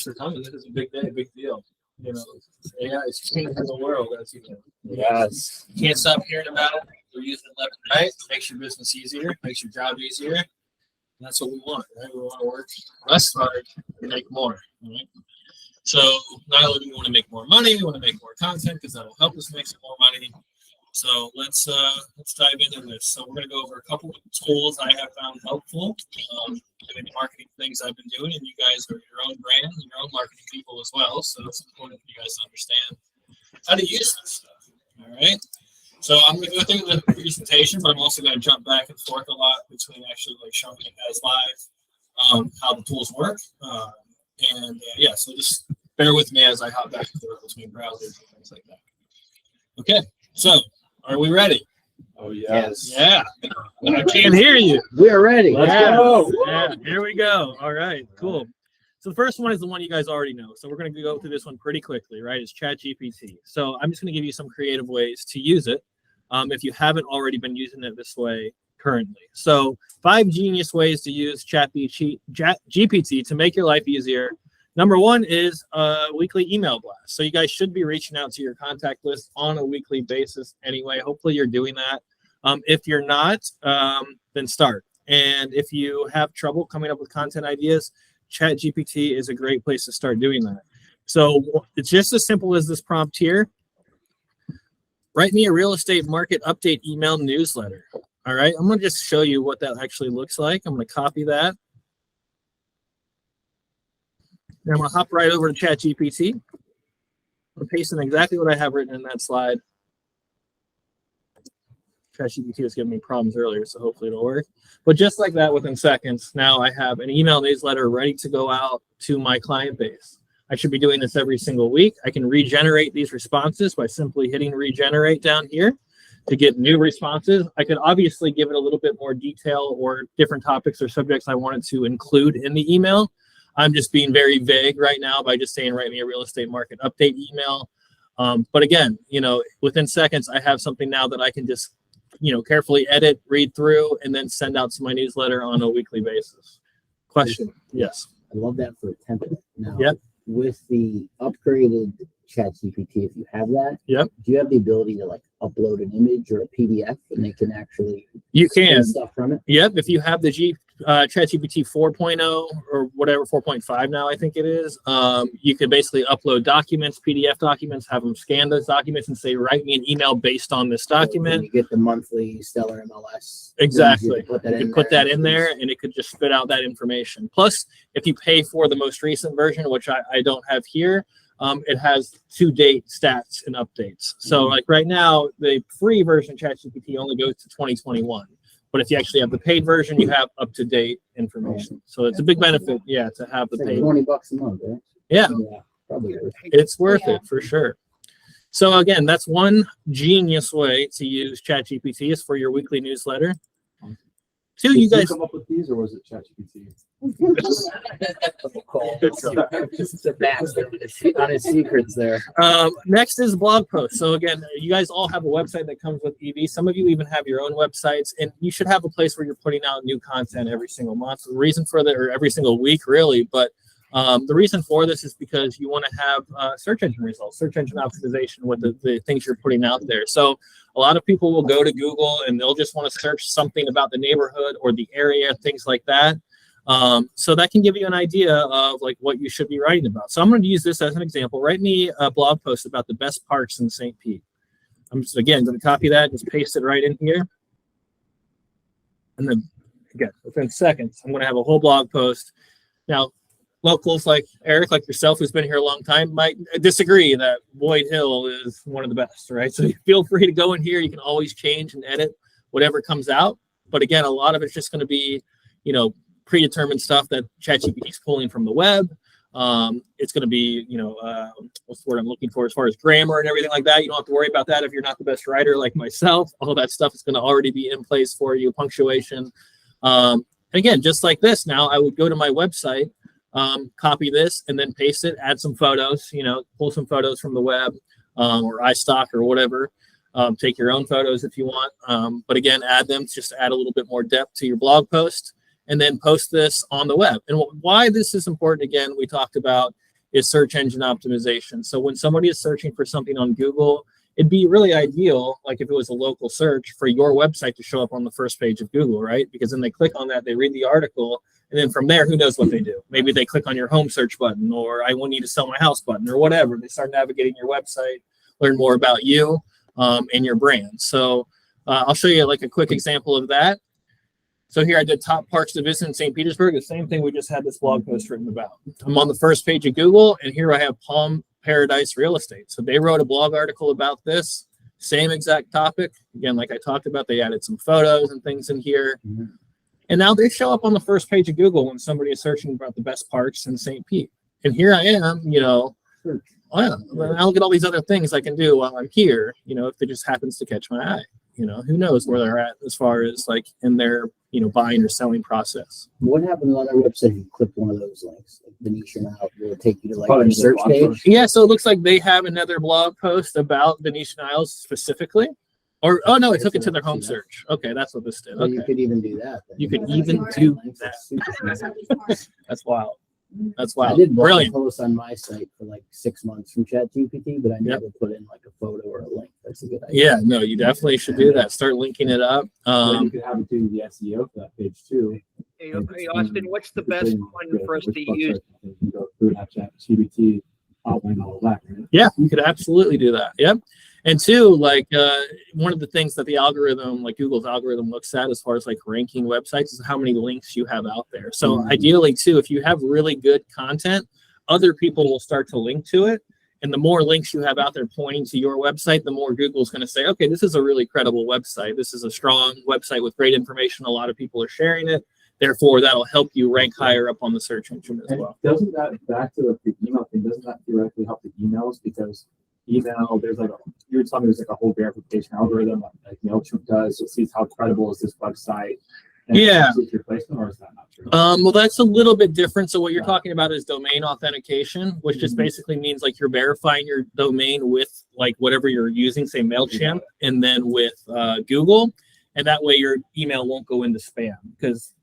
for coming. This is a big day, big deal. You know, AI is changing the world, as you know. Yes. You can't stop hearing about it. We're using it left and right. Makes your business easier, makes your job easier. And that's what we want, right? We want to work less hard and make more, right? So not only do we want to make more money, we want to make more content because that'll help us make some more money. So let's dive into this. So we're going to go over a couple of tools I have found helpful in the marketing things I've been doing, and you guys are your own brand and your own marketing people as well. So it's important for you guys to understand how to use this stuff. All right. So I'm going to go through the presentation, but I'm also going to jump back and forth a lot between actually like showing you guys live how the tools work. Yeah, so just bear with me as I hop back and forth between browsers and things like that. Okay, so are we ready? Oh, yes. Yeah. I can't hear you. We're ready. Let's go. Yeah, here we go. All right, cool. So the first one is the one you guys already know. So we're going to go through this one pretty quickly, right? It's ChatGPT. So I'm just going to give you some creative ways to use it if you haven't already been using it this way currently. So 5 genius ways to use ChatGPT to make your life easier. Number 1 is a weekly email blast. So you guys should be reaching out to your contact list on a weekly basis anyway. Hopefully you're doing that. If you're not, then start. And if you have trouble coming up with content ideas, ChatGPT is a great place to start doing that. So it's just as simple as this prompt here. Write me a real estate market update email newsletter. All right, I'm going to just show you what that actually looks like. I'm going to copy that. And I'm going to hop right over to ChatGPT. I'm going to paste in exactly what I have written in that slide. ChatGPT was giving me problems earlier, so hopefully it'll work. But just like that, within seconds, now I have an email newsletter ready to go out to my client base. I should be doing this every single week. I can regenerate these responses by simply hitting regenerate down here to get new responses. I could obviously give it a little bit more detail or different topics or subjects I wanted to include in the email. I'm just being very vague right now by just saying, write me a real estate market update email. But again, you know, within seconds, I have something now that I can just, you know, carefully edit, read through, and then send out to my newsletter on a weekly basis. Question? Yes. I love that for a template. Now, yep. With the upgraded ChatGPT, if you have that, yep. Do you have the ability to like upload an image or a PDF and they can actually stuff from it? Yep. If you have the ChatGPT 4.0 or whatever, 4.5 now, I think it is, you can basically upload documents, PDF documents, have them scan those documents and say, write me an email based on this document. So you get the monthly Stellar MLS. Exactly. You could put that in there and it could just spit out that information. Plus, if you pay for the most recent version, which I don't have here, it has to-date stats and updates. So like right now, the free version of ChatGPT only goes to 2021. But if you actually have the paid version, you have up-to-date information. So it's a big benefit, yeah, to have the paid. $20 a month, right? Yeah, probably. It's worth it for sure. So again, that's one genius way to use ChatGPT is for your weekly newsletter. Two, you guys come up with these, or was it ChatGPT? On his secrets there. Next is blog posts. So again, you guys all have a website that comes with EV. Some of you even have your own websites, and you should have a place where you're putting out new content every single month. The reason for that, or every single week, really, but the reason for this is because you want to have search engine results, search engine optimization with the things you're putting out there. So a lot of people will go to Google and they'll just want to search something about the neighborhood or the area, things like that. So that can give you an idea of like what you should be writing about. So I'm going to use this as an example. Write me a blog post about the best parks in St. Pete. I'm just, again, going to copy that, just paste it right in here. And then, again, within seconds, I'm going to have a whole blog post. Now, locals like Eric, like yourself, who's been here a long time, might disagree that Boyd Hill is one of the best, right? So feel free to go in here. You can always change and edit whatever comes out. But again, a lot of it's just going to be, you know, predetermined stuff that ChatGPT is pulling from the web. It's going to be, you know, what's the word I'm looking for as far as grammar and everything like that. You don't have to worry about that if you're not the best writer like myself. All that stuff is going to already be in place for you, punctuation. Again, just like this now, I would go to my website, copy this, and then paste it, add some photos, you know, pull some photos from the web or iStock or whatever. Take your own photos if you want. But again, add them just to add a little bit more depth to your blog post. And then post this on the web. And why this is important, again, we talked about is search engine optimization. So when somebody is searching for something on Google, it'd be really ideal, like if it was a local search, for your website to show up on the first page of Google, right? Because then they click on that, they read the article, and then from there, who knows what they do? Maybe they click on your home search button, or I want you to sell my house button, or whatever. They start navigating your website, learn more about you and your brand. So I'll show you like a quick example of that. So here I did top parks to visit in St. Petersburg, the same thing we just had this blog post written about. I'm on the first page of Google, and here I have Palm Paradise Real Estate. So they wrote a blog article about this, same exact topic. Again, like I talked about, they added some photos and things in here. And now they show up on the first page of Google when somebody is searching about the best parks in St. Pete. And here I am, you know, I'll look at all these other things I can do while I'm here, you know, if it just happens to catch my eye. You know, who knows where they're at as far as like in their, you know, buying or selling process. What happens on their website if you click one of those links? Like Venetian Isles, will it take you to like a search page? Yeah, so it looks like they have another blog post about Venetian Isles specifically. Or, oh no, it took it to their home search. Okay, that's what this did. So okay. you could even do that. You could even do that. That's wild. That's wild. I did Brilliant. post on my site for like 6 months from ChatGPT, but I never put in like a photo or a link. That's a good idea. Yeah, no, you definitely should do that. Start linking it up. You could have it do the SEO for that page too. Hey, Austin, what's the best one for us to use? You can go through that ChatGPT, outline all of that. Right? Yeah, you could absolutely do that. Yep. And two, like one of the things that the algorithm, like Google's algorithm, looks at as far as like ranking websites is how many links you have out there. So ideally too, if you have really good content, other people will start to link to it. And the more links you have out there pointing to your website, the more Google's going to say, okay, this is a really credible website. This is a strong website with great information. A lot of people are sharing it. Therefore, that'll help you rank higher up on the search engine as well. Doesn't that, back to the email thing, doesn't that theoretically help the emails? Because email, there's like you were telling me there's like a whole verification algorithm like MailChimp does. It sees how credible is this website. Yeah. Your placement, or is that not true? Well, that's a little bit different. So what you're talking about is domain authentication, which just basically means like you're verifying your domain with like whatever you're using, say MailChimp, and then with Google. And that way your email won't go into spam, because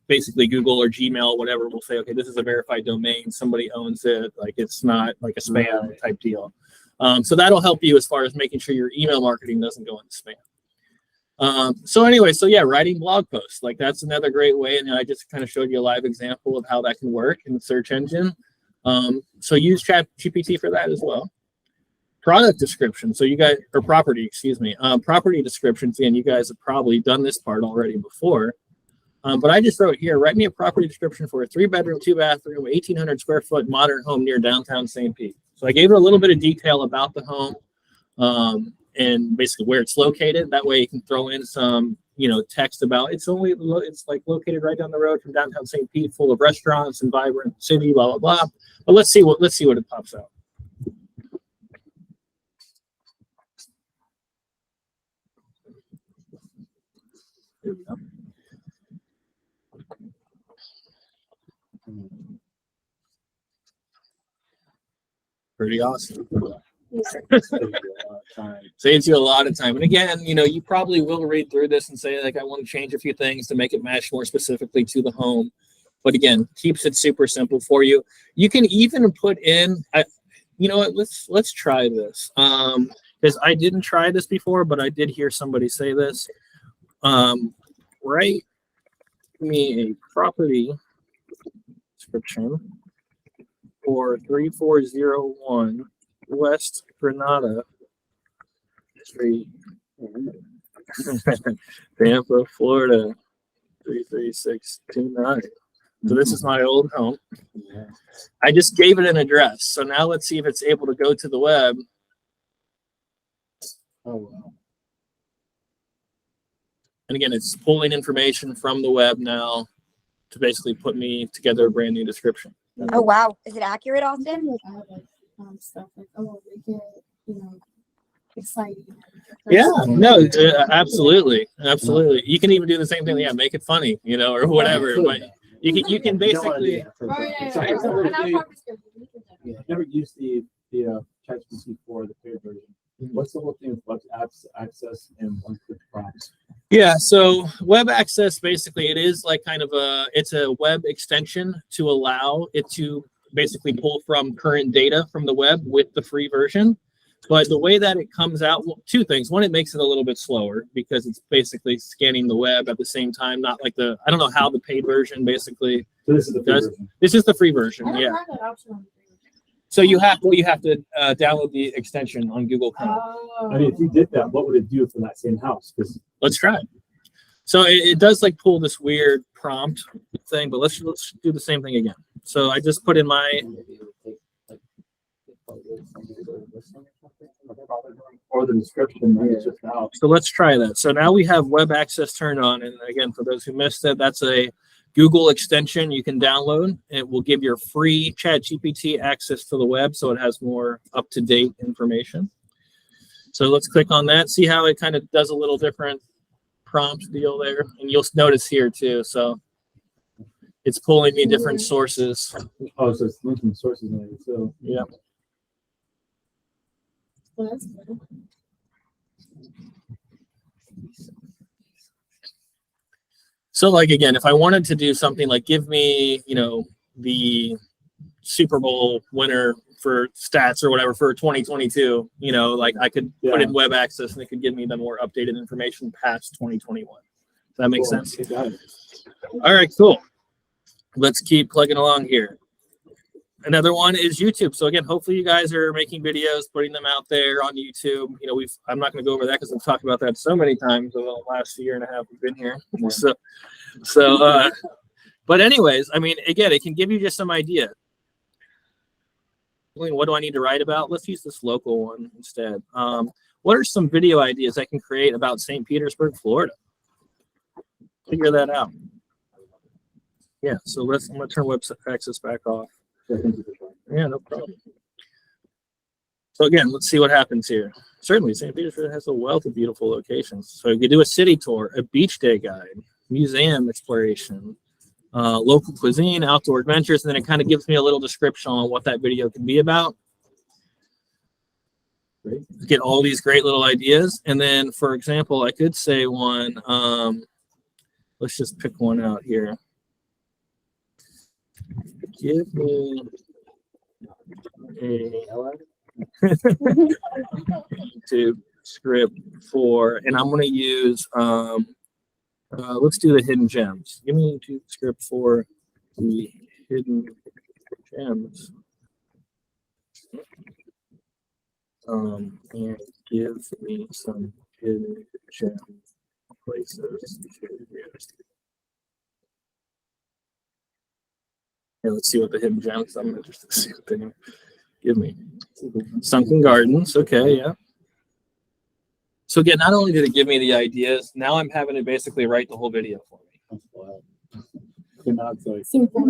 basically Google or Gmail, whatever, will say, okay, this is a verified domain. Somebody owns it. Like it's not like a spam type deal. So that'll help you as far as making sure your email marketing doesn't go into spam. So anyway, so yeah, writing blog posts, like that's another great way. And I just kind of showed you a live example of how that can work in the search engine. So use ChatGPT for that as well. Product description. So you guys, or property, excuse me, property descriptions. And you guys have probably done this part already before. But I just wrote here, write me a property description for a 3-bedroom, 2-bathroom, 1,800 square foot modern home near downtown St. Pete. So I gave it a little bit of detail about the home. And basically where it's located. That way you can throw in some, you know, text about it's like located right down the road from downtown St. Pete, full of restaurants and vibrant city, blah, blah, blah. But let's see what it pops out. Here we go. Pretty awesome. Saves you a lot of time. And again, you know, you probably will read through this and say, like, I want to change a few things to make it match more specifically to the home. But again, keeps it super simple for you. You can even put in, you know what, let's try this. Because I didn't try this before, but I did hear somebody say this. Write me a property description for 3401 West Granada Street, Tampa, Florida, 33629. So this is my old home. I just gave it an address. So now let's see if it's able to go to the web. Oh, wow. And again, it's pulling information from the web now to basically put me together a brand new description. Oh, wow. Is it accurate, Austin? Stuff like, oh, we get, you know, exciting. Yeah, no, absolutely. You can even do the same thing. Yeah, make it funny, you know, or whatever. But you can basically. Never used the ChatGPT for the paid version. What's the whole thing with web access and one-click prompts? Yeah, so web access, basically, it is like kind of it's a web extension to allow it to basically pull from current data from the web with the free version. But the way that it comes out, well, two things. One, it makes it a little bit slower because it's basically scanning the web at the same time, not like the, I don't know how the paid version basically So this is the free does. version. This is the free version, I don't yeah. have that option on the free version. So you have to download the extension on Google Chrome. Oh. I mean, if you did that, what would it do for that same house? Because Let's try it. So it does like pull this weird prompt thing, but let's do the same thing again. So I just put in my, or the description, right? It's just out. so let's try that. So now we have web access turned on. And again, for those who missed it, that's a Google extension you can download. It will give your free ChatGPT access to the web, so it has more up-to-date information. So let's click on that, see how it kind of does a little different prompt deal there. And you'll notice here too. So it's pulling me different sources. Oh, so it's linking sources maybe. So Yeah. Well, that's good. So like, again, if I wanted to do something like give me, the Super Bowl winner for stats or whatever for 2022, like I could put in web access and it could give me the more updated information past 2021. Does that make sense? Got it. All right, cool. Let's keep plugging along here. Another one is YouTube. So again, hopefully you guys are making videos, putting them out there on YouTube. I'm not going to go over that because I've talked about that so many times over the last year and a half we've been here. But anyways, I mean, again, it can give you just some idea. What do I need to write about? Let's use this local one instead. What are some video ideas I can create about St. Petersburg, Florida? Figure that out. Yeah, so I'm going to turn website access back off. Yeah, no problem. So again, let's see what happens here. Certainly, St. Petersburg has a wealth of beautiful locations. So you could do a city tour, a beach day guide, museum exploration, local cuisine, outdoor adventures, and then it kind of gives me a little description on what that video can be about. Great. Get all these great little ideas. And then, for example, I could say one, let's just pick one out here. Give me a YouTube script for, and I'm going to use, let's do the hidden gems. Give me a YouTube script for the hidden gems. And give me some hidden gem places to visit. Yeah, let's see what the hidden gems. I'm interested to see what they give me. Sunken Gardens. Okay, yeah. So again, not only did it give me the ideas, now I'm having to basically write the whole video for me. Simple.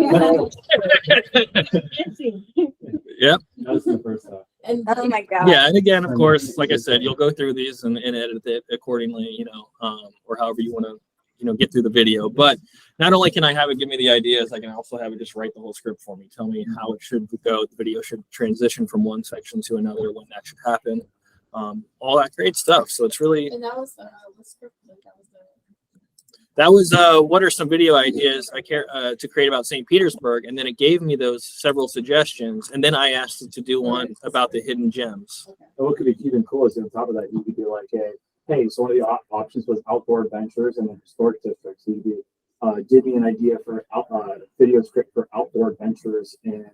Yep. That's the first time. And Oh my God. Yeah, and again, of course, like I said, you'll go through these and edit it accordingly, or however you want to, get through the video. But not only can I have it give me the ideas, I can also have it just write the whole script for me, tell me how it should go. The video should transition from one section to another, when that should happen. All that great stuff. So it's really, and that was what script that was what are some video ideas I care to create about St. Petersburg, and then it gave me those several suggestions, and then I asked it to do one about the hidden gems. And what could be even cool is on top of that, you could be like, hey, so one of the options was outdoor adventures and then historic districts. So you could give me an idea for video script for outdoor adventures in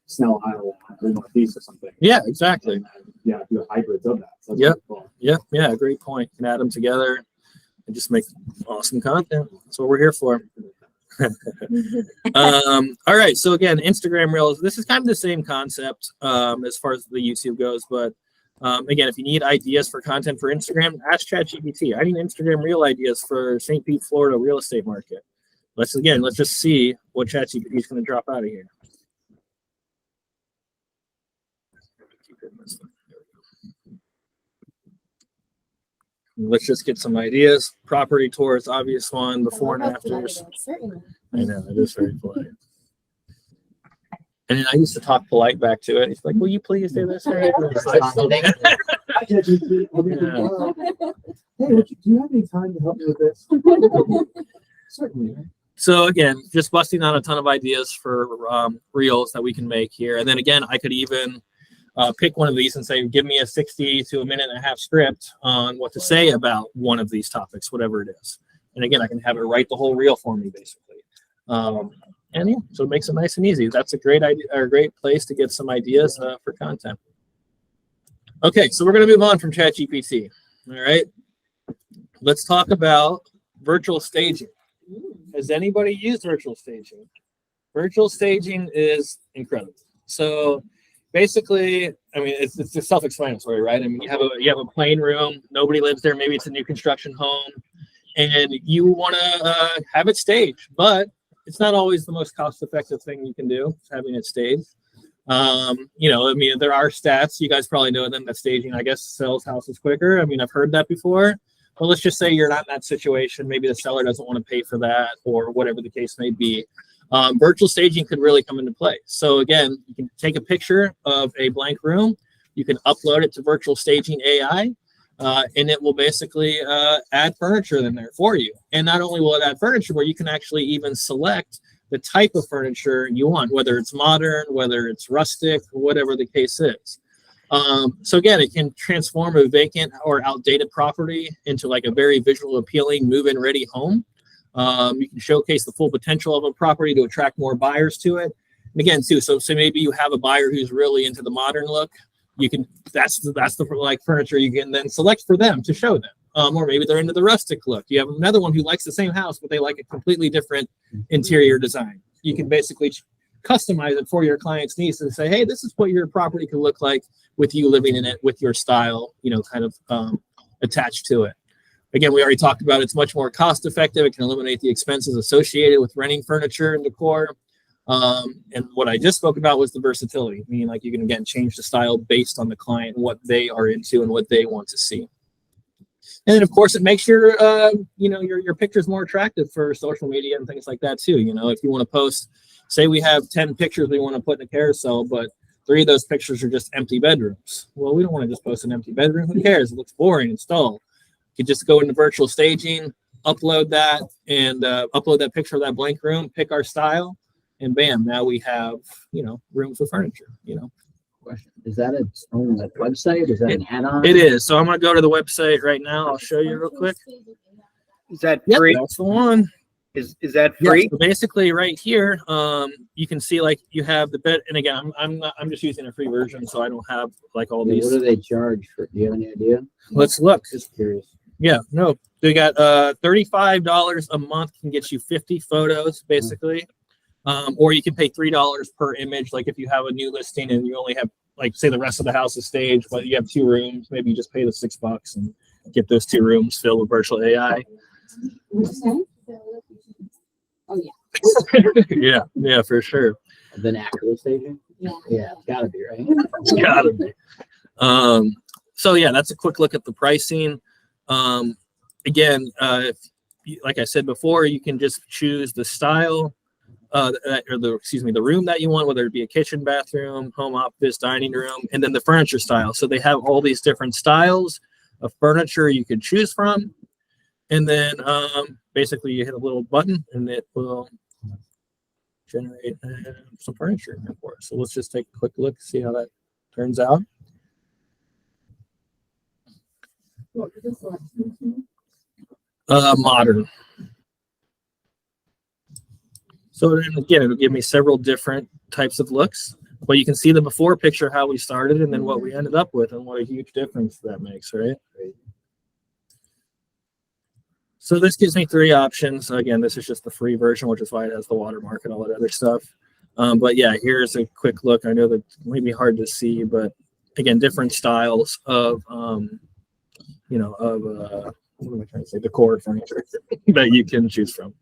Snell, Iowa, or Northeast or something. Yeah, exactly. And, do hybrids of that. So that's Yep. really cool. Yeah, great point. You can add them together and just make awesome content. That's what we're here for. All right, so again, Instagram Reels. This is kind of the same concept as far as the YouTube goes, but again, if you need ideas for content for Instagram, ask ChatGPT. I need Instagram Reel ideas for St. Pete, Florida real estate market. Let's just see what ChatGPT is going to drop out of here. Let's just get some ideas. Property tours, obvious one, before and afters. Certainly. I know, it is very polite. And then I used to talk polite back to it. He's like, will you please do this? Hey, do you have any time to help me with this? Certainly. So again, just busting out a ton of ideas for reels that we can make here. And then again, I could even pick one of these and say, give me a 60 to a minute and a half script on what to say about one of these topics, whatever it is. And again, I can have it write the whole reel for me, basically. And yeah, so it makes it nice and easy. That's a great idea, or a great place to get some ideas for content. Okay, so we're going to move on from ChatGPT. All right, let's talk about virtual staging. Has anybody used virtual staging? Virtual staging is incredible. So basically, I mean, it's just self-explanatory, right? I mean, you have a plain room, nobody lives there, maybe it's a new construction home, and you want to have it staged, but it's not always the most cost-effective thing you can do, having it staged. You know, I mean, there are stats, you guys probably know them, that staging, I guess, sells houses quicker. I mean, I've heard that before. Well, let's just say you're not in that situation. Maybe the seller doesn't want to pay for that, or whatever the case may be. Virtual staging could really come into play. So again, you can take a picture of a blank room, you can upload it to virtual staging AI, and it will basically add furniture in there for you. And not only will it add furniture, but you can actually even select the type of furniture you want, whether it's modern, whether it's rustic, whatever the case is. So again, it can transform a vacant or outdated property into like a very visual appealing move-in ready home. You can showcase the full potential of a property to attract more buyers to it. And again, too, so maybe you have a buyer who's really into the modern look. You can, that's the like furniture you can then select for them to show them. Or maybe they're into the rustic look. You have another one who likes the same house, but they like a completely different interior design. You can basically customize it for your client's needs and say, hey, this is what your property can look like with you living in it, with your style, you know, kind of attached to it. Again, we already talked about it's much more cost effective. It can eliminate the expenses associated with renting furniture and decor. And what I just spoke about was the versatility, meaning like you can, again, change the style based on the client, what they are into and what they want to see. And then, of course, it makes your, you know, your pictures more attractive for social media and things like that, too. You know, if you want to post, say we have 10 pictures we want to put in a carousel, but 3 of those pictures are just empty bedrooms. Well, we don't want to just post an empty bedroom. Who cares? It looks boring and dull. You just go into virtual staging, upload that, and upload that picture of that blank room, pick our style, and bam, now we have, you know, room for furniture, you know. Question. Is that its own website? Is that an add-on? It is. So I'm going to go to the website right now. I'll show you real quick. Is that Yep, free? that's the one. Is that free? Yeah, so basically right here, you can see like you have the bed, and again, I'm just using a free version, so I don't have like all these. What do they charge for? Do you have any idea? Let's look. Just curious. Yeah, no, they got $35 a month can get you 50 photos basically, or you can pay $3 per image. Like if you have a new listing and you only have, like, say the rest of the house is staged, but you have 2 rooms, maybe you just pay the $6 and get those 2 rooms filled with virtual AI. Oh yeah. yeah, for sure. Then actual staging? Yeah. Yeah, it's gotta be, right? It's gotta be. So yeah, that's a quick look at the pricing. Again, like I said before, you can just choose the style, or the room that you want, whether it be a kitchen, bathroom, home office, dining room, and then the furniture style. So they have all these different styles of furniture you can choose from. And then basically you hit a little button and it will generate some furniture in there for us. So let's just take a quick look, see how that turns out. Modern. So then again, it'll give me several different types of looks, but you can see the before picture, how we started, and then what we ended up with, and what a huge difference that makes, right? So this gives me 3 options. Again, this is just the free version, which is why it has the watermark and all that other stuff. But yeah, here's a quick look. I know that may be hard to see, but again, different styles of, you know, of, what am I trying to say? Decor furniture that you can choose from.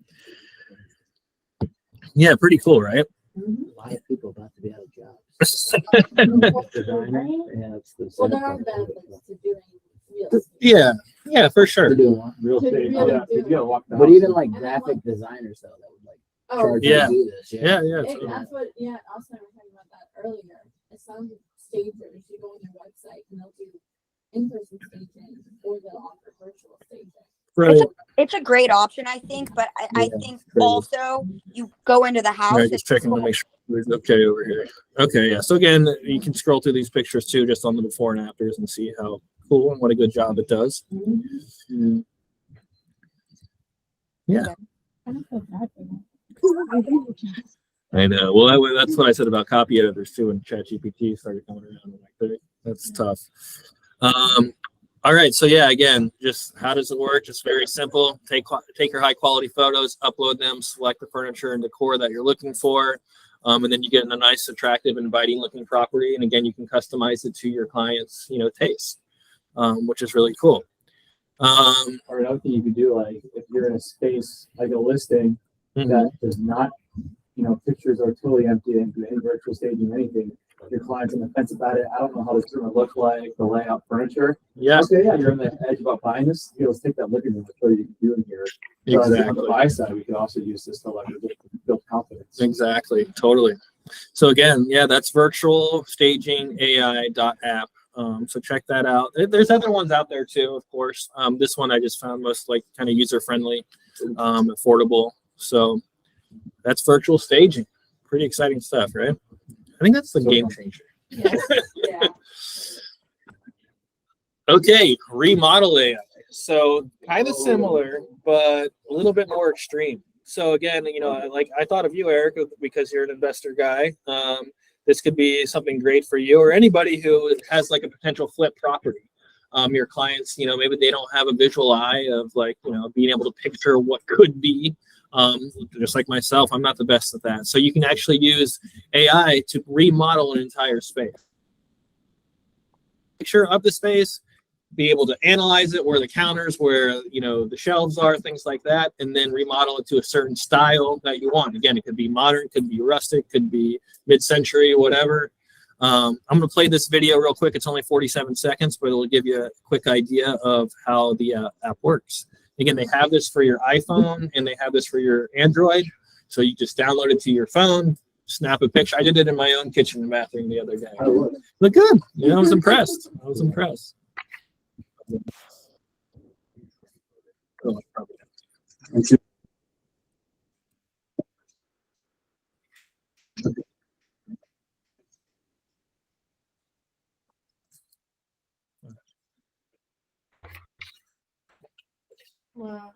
Yeah, pretty cool, right? A lot of people about to be out of jobs. Designer. Yeah, it's the Well, there are benefits to doing real estate. Yeah, for sure. They're doing one. Real estate, Really yeah, do. you gotta walk the But house. even like graphic designers though, that would like Oh, charge you Yeah. to do this. Yeah. That's what, yeah, also we were talking about that earlier. Some stagers, you go on their website and they'll do in-person staging or they'll offer virtual staging. Right. It's a great option, I think, but I Yeah, think great. also you go into the house. Yeah, just checking to make sure it's okay over here. Okay, yeah. So again, you can scroll through these pictures too, just on the before and afters, and see how cool and what a good job it does. Mm. I don't feel bad for them. I know. Well, that's what I said about copy editors too, when ChatGPT started coming around. I'm like, that's tough. All right. So yeah, again, just how does it work? Just very simple. Take your high quality photos, upload them, select the furniture and decor that you're looking for, and then you get a nice, attractive, inviting looking property. And again, you can customize it to your client's, taste, which is really cool. Or another thing you could do, like if you're in a space like a listing that does not, pictures are totally empty and do any virtual staging, anything. Your client's on the fence about it. I don't know how this is going to look like, the layout, furniture. Yeah, Okay, yeah, you're on the edge about buying this. Let's take that living room and show you what you can do in here. So on the exactly. buy side, we could also use this to leverage it to build confidence. Exactly. Totally. So again, yeah, that's virtual staging AI.app. So check that out. There's other ones out there too, of course. This one I just found most like kind of user friendly, affordable. So that's virtual staging. Pretty exciting stuff, right? I think that's the game changer. Yeah. Okay, remodel AI. So kind of similar, but a little bit more extreme. So again, I thought of you, Eric, because you're an investor guy. This could be something great for you or anybody who has like a potential flip property. Your clients, maybe they don't have a visual eye of being able to picture what could be. Just like myself, I'm not the best at that. So you can actually use AI to remodel an entire space. Picture of the space, be able to analyze it, where the counters, where the shelves are, things like that, and then remodel it to a certain style that you want. Again, it could be modern, could be rustic, could be mid-century, whatever. I'm going to play this video real quick. It's only 47 seconds, but it'll give you a quick idea of how the app works. Again, they have this for your iPhone and they have this for your Android. So you just download it to your phone, snap a picture. I did it in my own kitchen and bathroom the other day. Look good. I was impressed. Wow.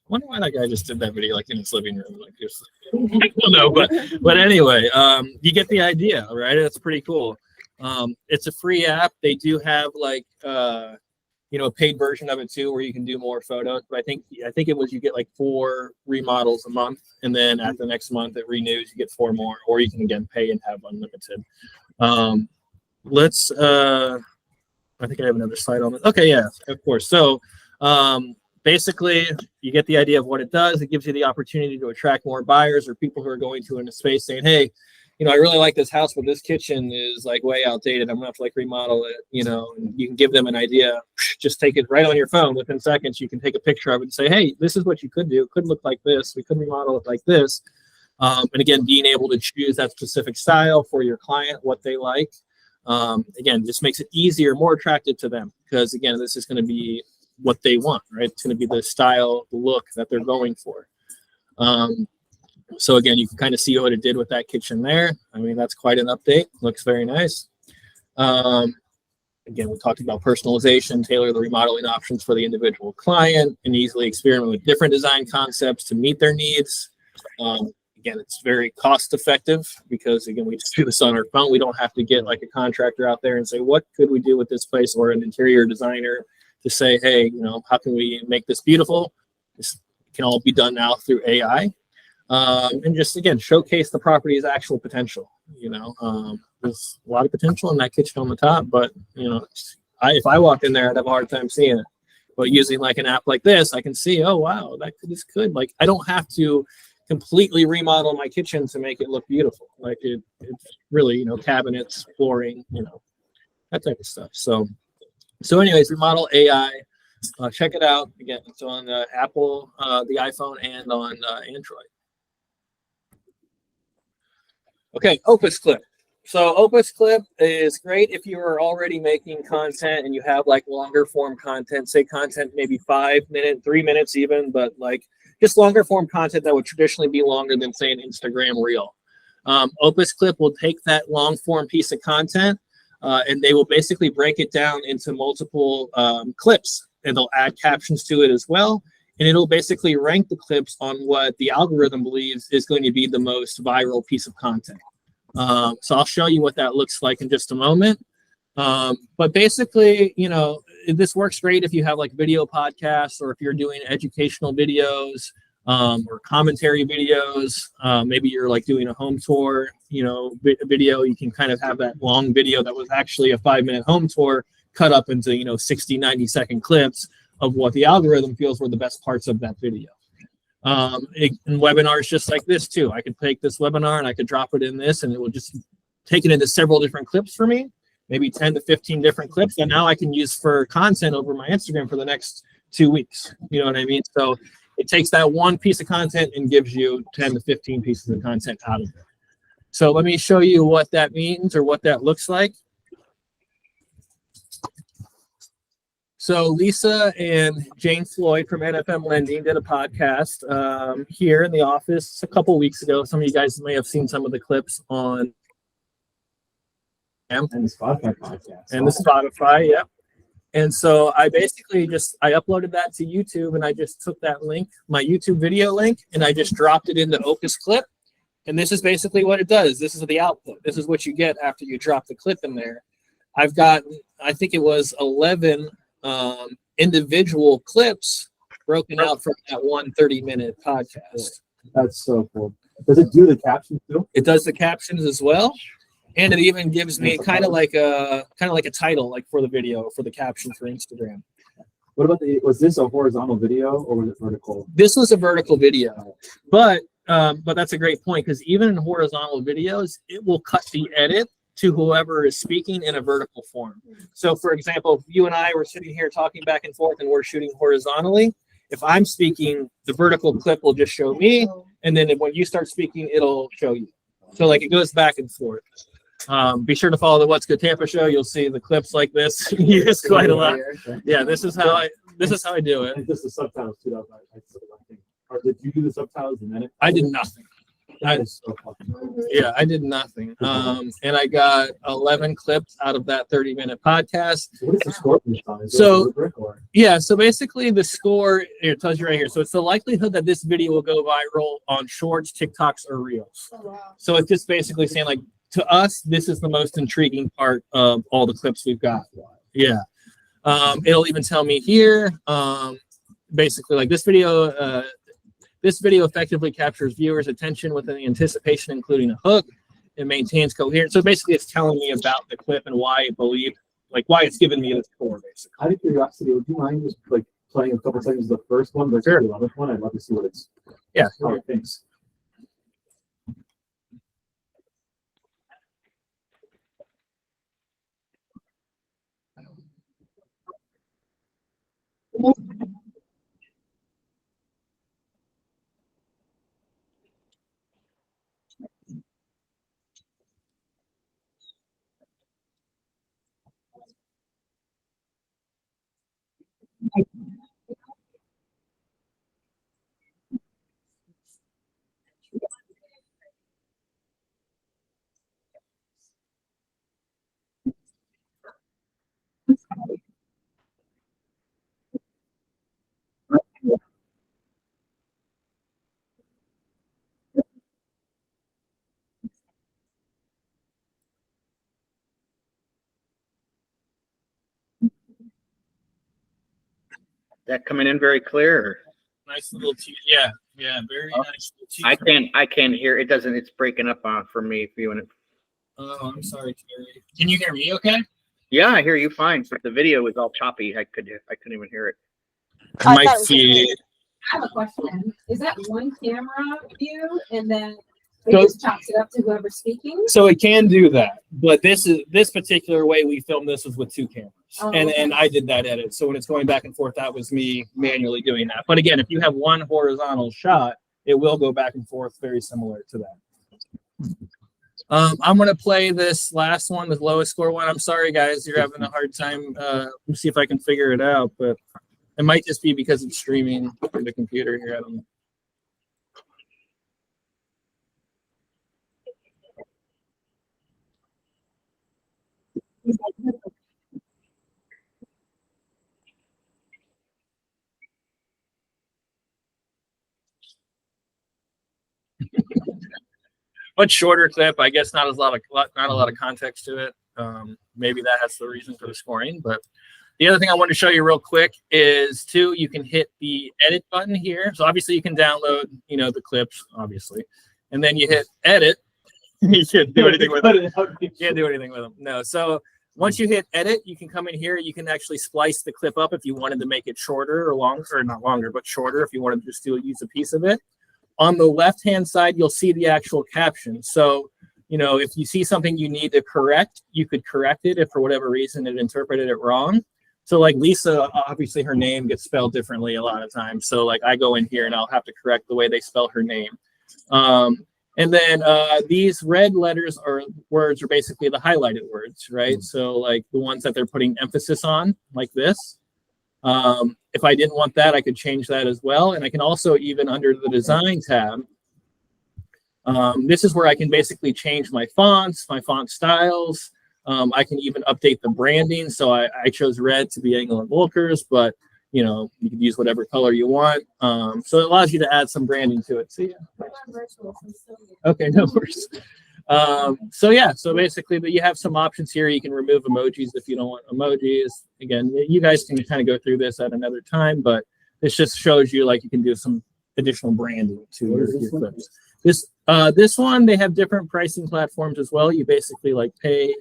Wonder why that guy just did that video like in his living room, like just well, no, but anyway, you get the idea, right? It's pretty cool. It's a free app. They do have a paid version of it too, where you can do more photos. But I think you get like 4 remodels a month, and then at the next month it renews. You get 4 more, or you can again pay and have unlimited. I think I have another slide on this. Okay, yeah, of course. So. Basically, you get the idea of what it does. It gives you the opportunity to attract more buyers or people who are going to in a space saying, hey, I really like this house, but this kitchen is like way outdated. I'm gonna have to remodel it, and you can give them an idea. Just take it right on your phone. Within seconds, you can take a picture of it and say, hey, this is what you could do. It could look like this. We could remodel it like this. And again, being able to choose that specific style for your client, what they like. Again, just makes it easier, more attractive to them, because again, this is going to be what they want, right? It's going to be the style, the look that they're going for. So again, you can kind of see what it did with that kitchen there. I mean, that's quite an update. Looks very nice. Again, we talked about personalization, tailor the remodeling options for the individual client, and easily experiment with different design concepts to meet their needs. Again, it's very cost effective because again, we just do this on our phone. We don't have to get like a contractor out there and say, what could we do with this place, or an interior designer to say, hey, how can we make this beautiful? This can all be done now through AI. And just, again, showcase the property's actual potential. There's a lot of potential in that kitchen on the top, but, if I walked in there, I'd have a hard time seeing it. But using like an app like this, I can see, oh wow, this could, like, I don't have to completely remodel my kitchen to make it look beautiful. Like it's really, you know, cabinets, flooring, you know, that type of stuff. So anyways, Remodel AI, check it out. Again, it's on Apple, the iPhone, and on Android. Okay, Opus Clip. So Opus Clip is great if you are already making content and you have like longer form content, say content maybe 5 minutes, 3 minutes even, but like just longer form content that would traditionally be longer than say an Instagram reel. Opus Clip will take that long form piece of content and they will basically break it down into multiple clips, and they'll add captions to it as well. And it'll basically rank the clips on what the algorithm believes is going to be the most viral piece of content. So I'll show you what that looks like in just a moment. But basically, you know, this works great if you have like video podcasts, or if you're doing educational videos, or commentary videos. Maybe you're like doing a home tour, you know, video. You can kind of have that long video that was actually a 5-minute home tour cut up into, you know, 60, 90-second clips of what the algorithm feels were the best parts of that video. And webinars just like this too. I could take this webinar and I could drop it in this, and it will just take it into several different clips for me, maybe 10 to 15 different clips that now I can use for content over my Instagram for the next 2 weeks. You know what I mean? So it takes that one piece of content and gives you 10 to 15 pieces of content out of it. So let me show you what that means, or what that looks like. So Lisa and Jane Floyd from NFM Lending did a podcast here in the office a couple weeks ago. Some of you guys may have seen some of the clips on And the Spotify podcast. and the Spotify, yep. And so I basically I uploaded that to YouTube, and I just took that link, my YouTube video link, and I just dropped it into Opus Clip. And this is basically what it does. This is the output. This is what you get after you drop the clip in there. I've got, I think it was 11 individual clips broken out from that one 30-minute podcast. That's so cool. Does it do the captions too? It does the captions as well, and it even gives me kind of like a title, like for the video, for the caption for Instagram. What about was this a horizontal video or was it vertical? This was a vertical video, but that's a great point, because even in horizontal videos, it will cut the edit to whoever is speaking in a vertical form. So for example, if you and I were sitting here talking back and forth and we're shooting horizontally, if I'm speaking, the vertical clip will just show me, and then when you start speaking, it'll show you. So like it goes back and forth. Be sure to follow the What's Good Tampa show. You'll see the clips like this used quite a lot. Yeah, this is how I do it. And just the subtitles too. I think. Or did you do the subtitles and then I did nothing. I did nothing. And I got 11 clips out of that 30-minute podcast. What is the score for this time? So basically the score, it tells you right here. So it's the likelihood that this video will go viral on Shorts, TikToks, or Reels. Oh, wow. So it's just basically saying, like, to us, this is the most intriguing part of all the clips we've got. Yeah. It'll even tell me here, basically, like this video effectively captures viewers' attention with an anticipation, including a hook. It maintains coherence. So basically, it's telling me about the clip and why it believed, like why it's given me the score, basically. Out of curiosity, would you mind just like playing a couple seconds of the first one versus the 11th one? I'd love to see what it's. Yeah. How it thinks. That coming in very clear. Nice little yeah, very nice. I can't hear. It doesn't. It's breaking up for me. Viewing it. Oh, I'm sorry, Terry. Can you hear me? Okay. Yeah, I hear you fine. But the video was all choppy. I couldn't even hear it. It I might thought it was feed. I have a question. Is that one camera view and then So- it just chops it up to whoever's speaking? So it can do that, but this particular way we filmed this was with two cameras, Oh, and okay. I did that edit. So when it's going back and forth, that was me manually doing that. But again, if you have one horizontal shot, it will go back and forth, very similar to that. I'm gonna play this last one, the lowest score one. I'm sorry, guys, you're having a hard time. Let me see if I can figure it out, but it might just be because it's streaming through the computer here. I don't know. Much shorter clip, I guess. Not a lot of context to it. Maybe that's the reason for the scoring. But the other thing I want to show you real quick is too, you can hit the edit button here. So obviously you can download, the clips, obviously, and then you hit edit. You can't do anything with them. You can't do anything with them. No. So once you hit edit, you can come in here. You can actually splice the clip up if you wanted to make it shorter or longer, or not longer, but shorter if you wanted to just use a piece of it. On the left-hand side, you'll see the actual caption. So, if you see something you need to correct, you could correct it if for whatever reason it interpreted it wrong. So like Lisa, obviously her name gets spelled differently a lot of times. So like I go in here and I'll have to correct the way they spell her name. And then these red letters or words are basically the highlighted words, right? So like the ones that they're putting emphasis on, like this. If I didn't want that, I could change that as well. And I can also, even under the design tab, this is where I can basically change my fonts, my font styles. I can even update the branding. So I chose red to be Engel Völkers, but you can use whatever color you want. So it allows you to add some branding to it. So yeah. Okay, no worries. So basically, but you have some options here. You can remove emojis if you don't want emojis. Again, you guys can kind of go through this at another time, but this just shows you like you can do some additional branding to your clips. This one, they have different pricing platforms as well. You basically like pay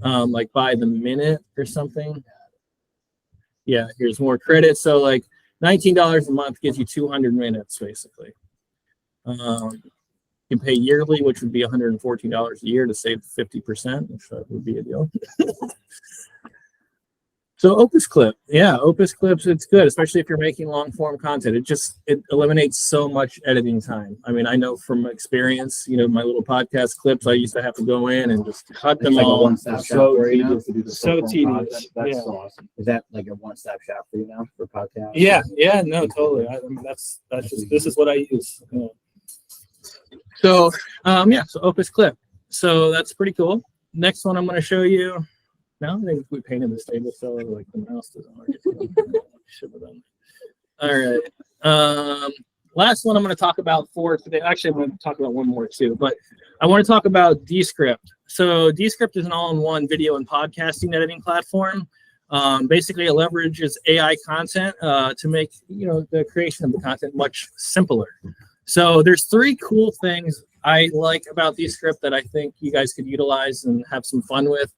like by the minute or something. Yeah, here's more credit. So like $19 a month gives you 200 minutes basically. You can pay yearly, which would be $114 a year to save 50%, which would be a deal. So Opus Clip, yeah, Opus Clips, it's good, especially if you're making long form content. It eliminates so much editing time. I mean, I know from experience, my little podcast clips, I used to have to go in and just cut them like all. So tedious to do the So short form tedious, content. That's yeah. so awesome. Is that like a one-stop shop for you now for podcasts? Yeah, no, totally. I mean, this is what I use. Yeah. So so Opus Clip. So that's pretty cool. Next one I'm going to show you. Now I think we painted this table so like the mouse doesn't work. Should have done. All right. Last one I'm going to talk about for today. Actually, I'm going to talk about one more too, but I want to talk about Descript. So Descript is an all-in-one video and podcasting editing platform. Basically, it leverages AI content to make the creation of the content much simpler. So there's 3 cool things I like about Descript that I think you guys could utilize and have some fun with.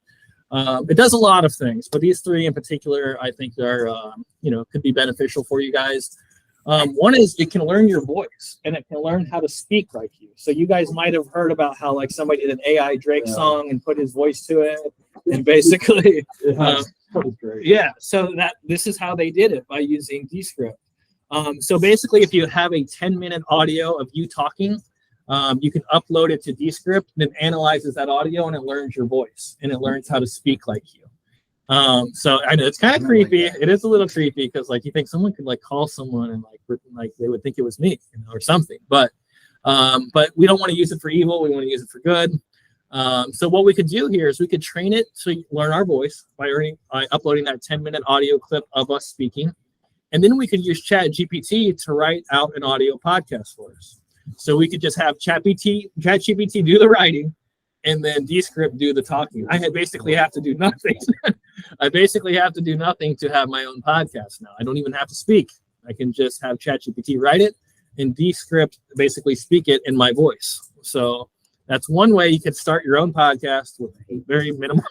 It does a lot of things, but these 3 in particular, I think are, could be beneficial for you guys. One is it can learn your voice and it can learn how to speak like you. So you guys might have heard about how like somebody did an AI Drake song and put his voice to it. And basically, yeah, so this is how they did it by using Descript. So basically, if you have a 10-minute audio of you talking, you can upload it to Descript, and it analyzes that audio and it learns your voice and it learns how to speak like you. So I know it's kind of creepy. It is a little creepy because like you think someone could like call someone and like they would think it was me, or something. But we don't want to use it for evil. We want to use it for good. So what we could do here is we could train it to learn our voice by uploading that 10-minute audio clip of us speaking. And then we could use ChatGPT to write out an audio podcast for us. So we could just have ChatGPT do the writing and then Descript do the talking. I basically have to do nothing. I basically have to do nothing to have my own podcast now. I don't even have to speak. I can just have ChatGPT write it and Descript basically speak it in my voice. So that's one way you could start your own podcast with very minimal.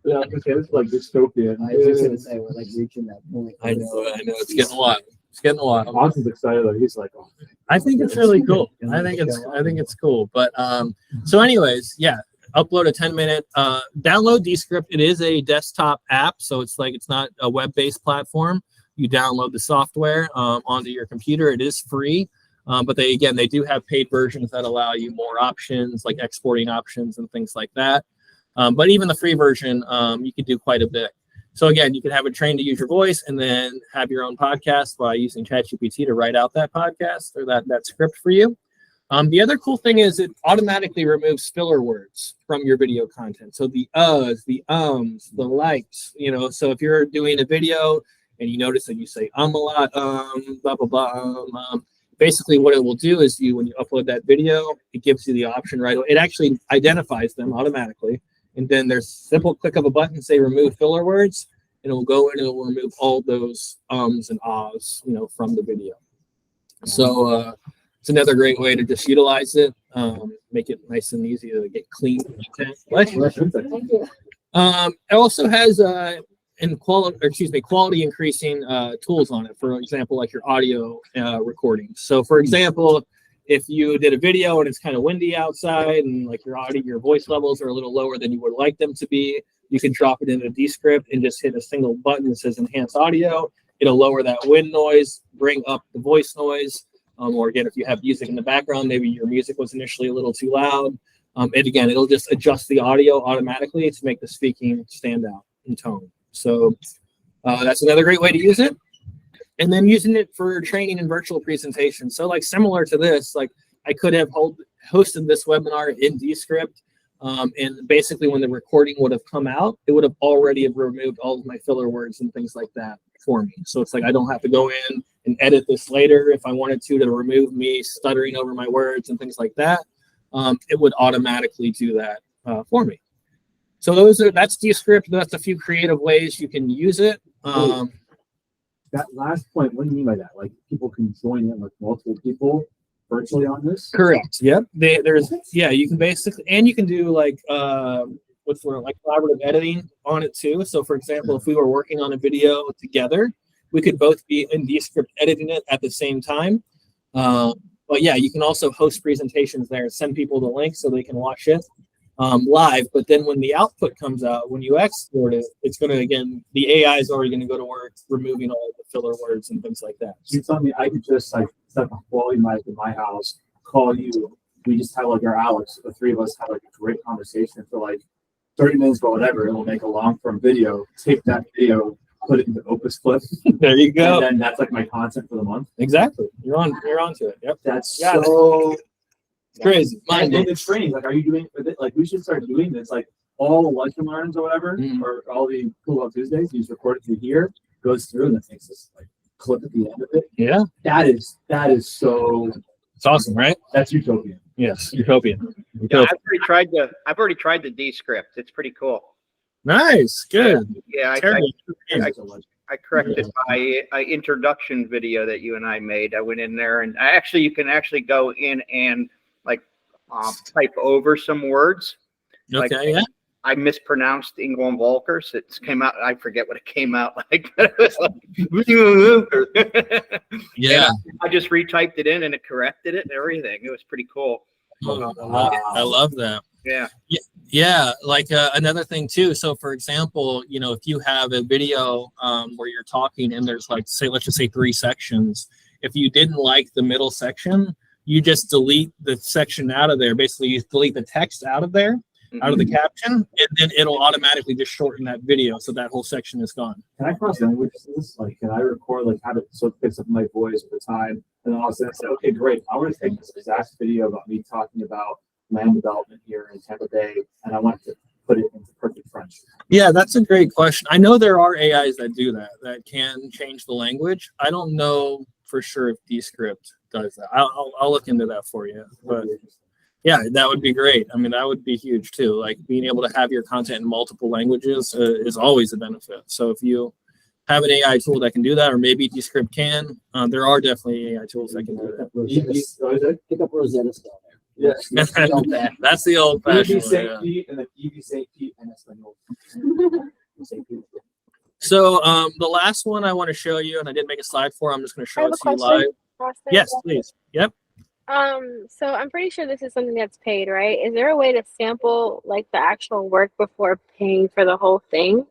Yeah, okay, it's like dystopian. I was just gonna say we're like reaching that point. I know, it's getting a lot. It's getting wild. Austin's excited though. He's like, oh. I think it's really cool. I think it's cool. But so anyways, yeah, upload a 10-minute, download Descript. It is a desktop app, so it's not a web-based platform. You download the software onto your computer. It is free, but they do have paid versions that allow you more options, like exporting options and things like that. But even the free version, you can do quite a bit. So again, you can have it trained to use your voice and then have your own podcast by using ChatGPT to write out that podcast or that script for you. The other cool thing is it automatically removes filler words from your video content. So the uhs, the ums, the likes, so if you're doing a video and you notice that you say a lot, blah, blah, blah, basically what it will do is when you upload that video, it gives you the option right away. It actually identifies them automatically. And then there's a simple click of a button, say remove filler words, and it will go in and it will remove all those ums and ahs, from the video. So it's another great way to just utilize it, make it nice and easy to get clean content. It also has quality increasing tools on it. For example, like your audio recordings. So for example, if you did a video and it's kind of windy outside and like your voice levels are a little lower than you would like them to be, you can drop it into Descript and just hit a single button that says enhance audio. It'll lower that wind noise, bring up the voice noise. Or again, if you have music in the background, maybe your music was initially a little too loud. It'll just adjust the audio automatically to make the speaking stand out in tone. So that's another great way to use it. And then using it for training and virtual presentations. So like similar to this, like I could have hosted this webinar in Descript. And basically when the recording would have come out, it would have already removed all of my filler words and things like that for me. So it's like I don't have to go in and edit this later if I wanted to remove me stuttering over my words and things like that. It would automatically do that for me. So that's Descript. That's a few creative ways you can use it. That last point, what do you mean by that? Like people can join in, like multiple people virtually on this? Correct. Yep. You can basically, and you can do like collaborative editing on it too. So for example, if we were working on a video together, we could both be in Descript editing it at the same time. But yeah, you can also host presentations there, send people the link so they can watch it live. But then when the output comes out, when you export it, it's going to, again, the AI is already going to go to work removing all the filler words and things like that. So you tell me I could just like set up a quality mic in my house, call you. We just have like our Alex, the three of us have like a great conversation for like 30 minutes or whatever. It'll make a long form video, take that video, put it into Opus Clip. There you go. And then that's like my content for the month. Exactly. You're onto it. Yep. That's so crazy. And the training, like, are you doing with it? Like, we should start doing this. Like, all the lunch and learns or whatever, or all the Cool Out Tuesdays, you just record it through here, goes through, and it makes this like clip at the end of it. Yeah. That is so. It's awesome, right? That's utopian. Yes, utopian. Yeah, I've already tried the Descript. It's pretty cool. Nice. Good. Yeah, I corrected my introduction video that you and I made. I went in there and you can actually go in and like type over some words. Okay. Like, yeah. I mispronounced Engel Völkers. It came out. I forget what it came out like. But it was like, yeah. I just retyped it in and it corrected it and everything. It was pretty cool. Oh, I love that. Yeah. Yeah. Like another thing too. So for example, if you have a video where you're talking and there's like, let's just say 3 sections. If you didn't like the middle section, you just delete the section out of there. Basically, you delete the text out of there, out of the caption, and then it'll automatically just shorten that video. So that whole section is gone. Can I cross languages this? Like, can I record, like, have it so it picks up my voice at the time? And then all of a sudden say, okay, great. I want to take this exact video about me talking about land development here in Tampa Bay, and I want to put it into perfect French. Yeah, that's a great question. I know there are AIs that do that can change the language. I don't know for sure if Descript does that. I'll look into that for you. But yeah, that would be great. I mean, that would be huge too. Like being able to have your content in multiple languages is always a benefit. So if you have an AI tool that can do that, or maybe Descript can, there are definitely AI tools that can do that. Pick up Rosetta Stone there. Yes. That's the old fashioned way. And then St. Pete and Espanol. So the last one I want to show you, and I did make a slide for, I'm just going to I show have it a to you question, live. Austin. Yes, please. Yep. So I'm pretty sure this is something that's paid, right? Is there a way to sample like the actual work before paying for the whole thing?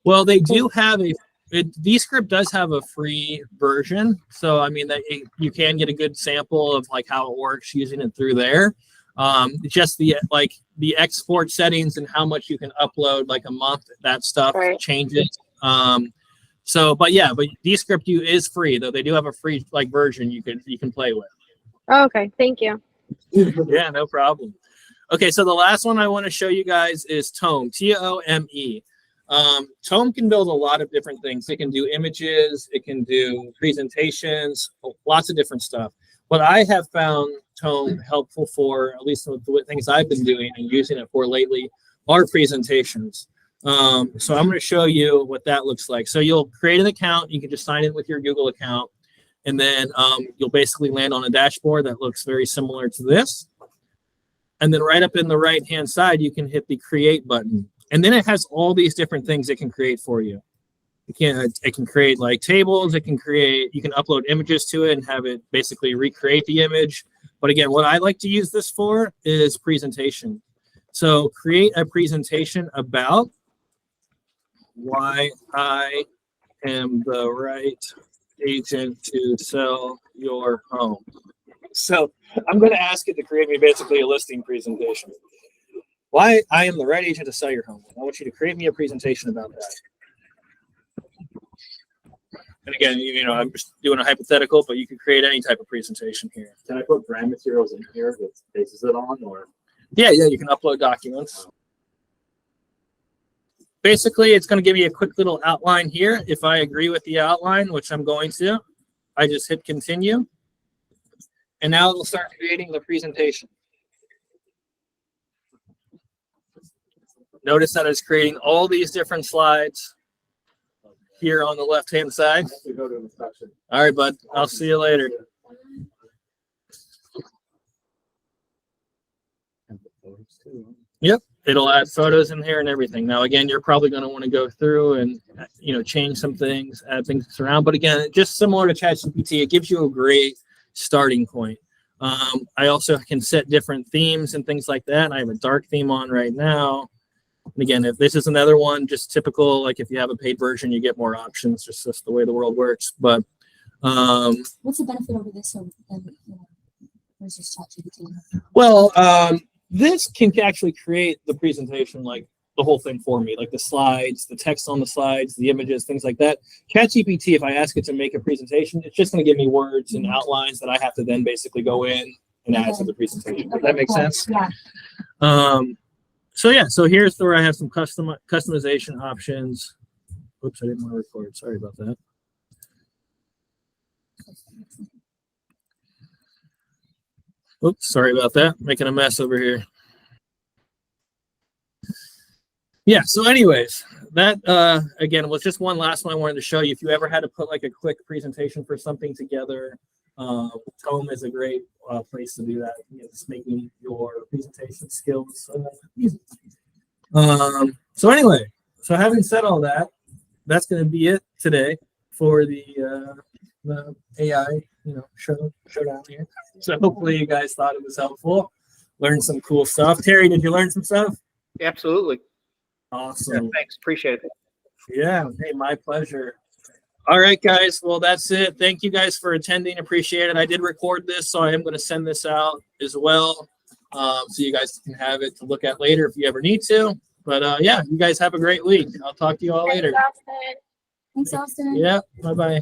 Well, they do have Descript does have a free version, so I mean that you can get a good sample of like how it works using it through there. Just the export settings and how much you can upload like a month, that stuff changes. But Descript is free, though they do have a free like version you can play with. Oh, okay, thank you. Yeah, no problem. Okay, so the last one I want to show you guys is Tome, Tome. Tome can build a lot of different things. It can do images, it can do presentations, lots of different stuff. What I have found Tome helpful for, at least with the things I've been doing and using it for lately, are presentations. So I'm going to show you what that looks like. So you'll create an account. You can just sign in with your Google account. And then you'll basically land on a dashboard that looks very similar to this. And then right up in the right-hand side, you can hit the Create button. And then it has all these different things it can create for you. It can create like tables. You can upload images to it and have it basically recreate the image. But again, what I like to use this for is presentation. So create a presentation about why I am the right agent to sell your home. So I'm going to ask it to create me basically a listing presentation. Why I am the right agent to sell your home. I want you to create me a presentation about that. And again, I'm just doing a hypothetical, but you can create any type of presentation here. Can I put brand materials in here that bases it on, or? Yeah, you can upload documents. Basically, it's going to give me a quick little outline here. If I agree with the outline, which I'm going to, I just hit continue. And now it'll start creating the presentation. Notice that it's creating all these different slides here on the left-hand side. All right, bud. I'll see you later. Yep. It'll add photos in here and everything. Now, again, you're probably going to want to go through and, change some things, add things around. But again, just similar to ChatGPT, it gives you a great starting point. I also can set different themes and things like that. I have a dark theme on right now. And again, if this is another one, just typical, like if you have a paid version, you get more options. Just that's the way the world works. But what's the benefit over this versus ChatGPT? Well, this can actually create the presentation, like the whole thing for me, like the slides, the text on the slides, the images, things like that. ChatGPT, if I ask it to make a presentation, it's just going to give me words and outlines that I have to then basically go in and add to the presentation. Does that make sense? Yeah. So here's where I have some customization options. Oops, I didn't want to record. Sorry about that. Oops, sorry about that. Making a mess over here. Yeah, so anyways, that again was just one last one I wanted to show you. If you ever had to put like a quick presentation for something together, Tome is a great place to do that. Just making your presentation skills easy. So anyway, so having said all that, that's going to be it today for the AI showdown here. So hopefully you guys thought it was helpful, learned some cool stuff. Terry, did you learn some stuff? Absolutely. Awesome. Yeah, thanks. Appreciate it. Yeah, hey, my pleasure. All right, guys. Well, that's it. Thank you guys for attending. Appreciate it. I did record this, so I am going to send this out as well, so you guys can have it to look at later if you ever need to. But yeah, you guys have a great week. I'll talk to you all later. Thanks, Austin. Yeah, bye-bye.